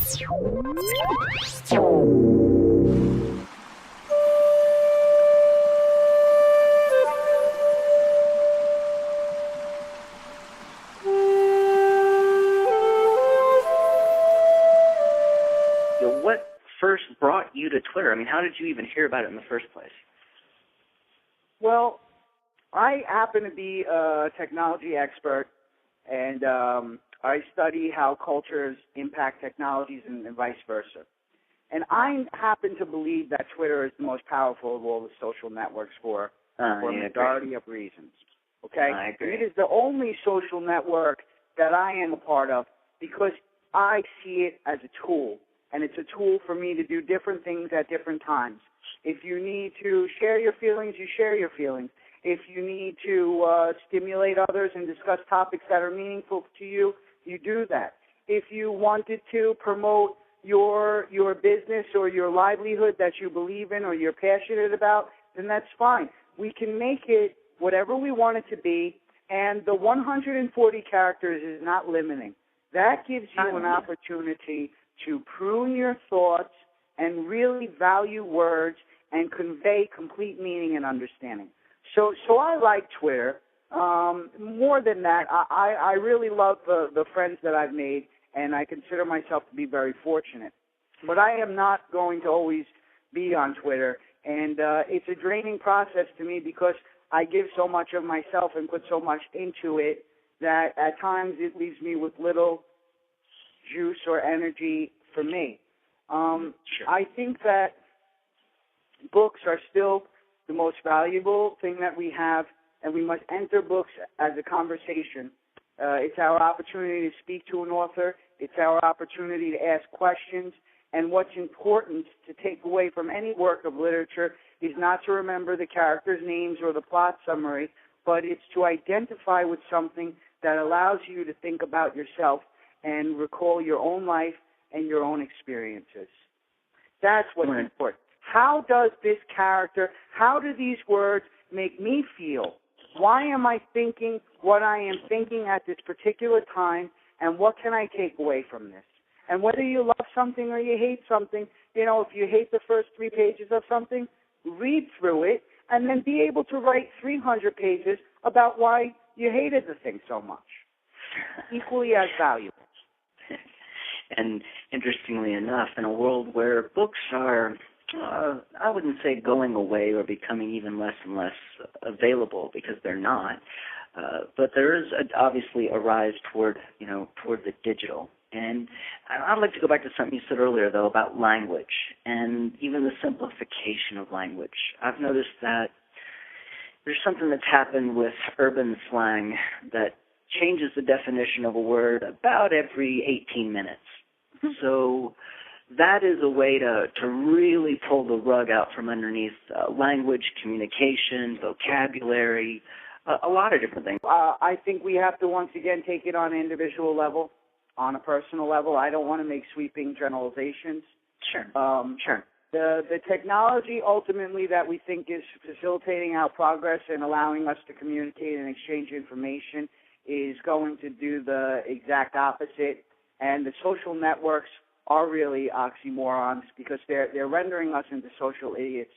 What first brought you to Twitter? I mean, how did you even hear about it in the first place? Well, I happen to be a technology expert, and I study how cultures impact technologies and vice versa. And I happen to believe that Twitter is the most powerful of all the social networks for a majority of reasons. Okay? I agree. It is the only social network that I am a part of because I see it as a tool, and it's a tool for me to do different things at different times. If you need to share your feelings, you share your feelings. If you need to stimulate others and discuss topics that are meaningful to you, you do that. If you wanted to promote your business or your livelihood that you believe in or you're passionate about, then that's fine. We can make it whatever we want it to be, and the 140 characters is not limiting. That gives you an opportunity to prune your thoughts and really value words and convey complete meaning and understanding. So I like Twitter. More than that, I really love the friends that I've made, and I consider myself to be very fortunate. But I am not going to always be on Twitter, and it's a draining process to me because I give so much of myself and put so much into it that at times it leaves me with little juice or energy for me. Sure. I think that books are still the most valuable thing that we have, and we must enter books as a conversation. It's our opportunity to speak to an author. It's our opportunity to ask questions. And what's important to take away from any work of literature is not to remember the characters' names or the plot summary, but it's to identify with something that allows you to think about yourself and recall your own life and your own experiences. That's what's important. How does this character, how do these words make me feel? Why am I thinking what I am thinking at this particular time, and what can I take away from this? And whether you love something or you hate something, if you hate the first 3 pages of something, read through it and then be able to write 300 pages about why you hated the thing so much. Equally as valuable. And interestingly enough, in a world where books are, I wouldn't say going away or becoming even less and less available, because they're not, but there is obviously a rise toward the digital. And I'd like to go back to something you said earlier, though, about language and even the simplification of language. I've noticed that there's something that's happened with urban slang that changes the definition of a word about every 18 minutes. So that is a way to really pull the rug out from underneath language, communication, vocabulary, a lot of different things. I think we have to once again take it on an individual level, on a personal level. I don't want to make sweeping generalizations. Sure. Sure. The technology ultimately that we think is facilitating our progress and allowing us to communicate and exchange information is going to do the exact opposite. And the social networks are really oxymorons because they're rendering us into social idiots.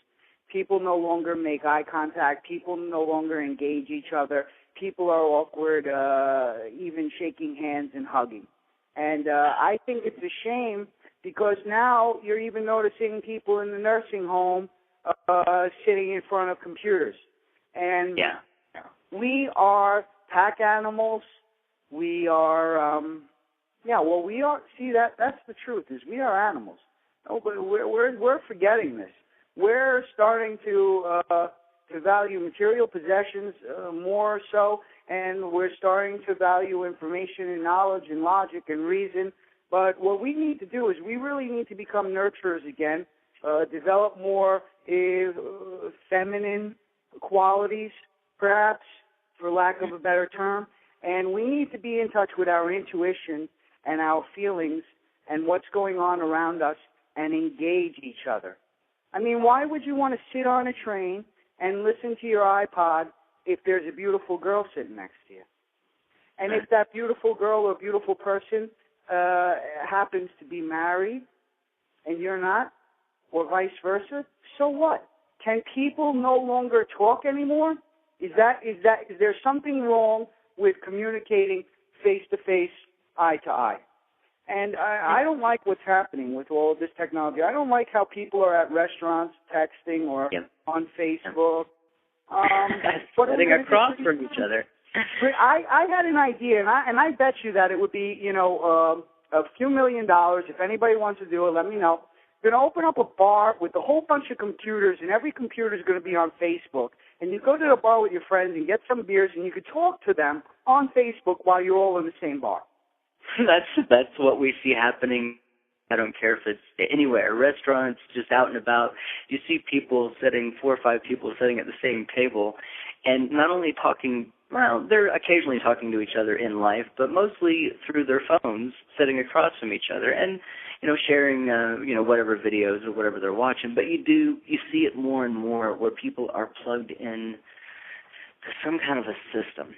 People no longer make eye contact. People no longer engage each other. People are awkward, even shaking hands and hugging. And I think it's a shame because now you're even noticing people in the nursing home sitting in front of computers. And we are pack animals. We are, we are. See, that's the truth, is we are animals. No, but we're forgetting this. We're starting to value material possessions more so, and we're starting to value information and knowledge and logic and reason. But what we need to do is we really need to become nurturers again, develop more feminine qualities, perhaps, for lack of a better term. And we need to be in touch with our intuition and our feelings and what's going on around us and engage each other. I mean, why would you want to sit on a train and listen to your iPod if there's a beautiful girl sitting next to you? And if that beautiful girl or beautiful person happens to be married and you're not, or vice versa, so what? Can people no longer talk anymore? Is there something wrong with communicating face to face, eye to eye? And I don't like what's happening with all of this technology. I don't like how people are at restaurants texting or on Facebook. Sitting across from each other. But I had an idea, and I bet you that it would be, a few $1 million. If anybody wants to do it, let me know. We're going to open up a bar with a whole bunch of computers, and every computer is going to be on Facebook. And you go to the bar with your friends and get some beers, and you could talk to them on Facebook while you're all in the same bar. That's what we see happening. I don't care if it's anywhere, restaurants, just out and about. You see people 4 or 5 people sitting at the same table, and not only talking. Well, they're occasionally talking to each other in life, but mostly through their phones, sitting across from each other, and sharing whatever videos or whatever they're watching. But you see it more and more where people are plugged in to some kind of a system.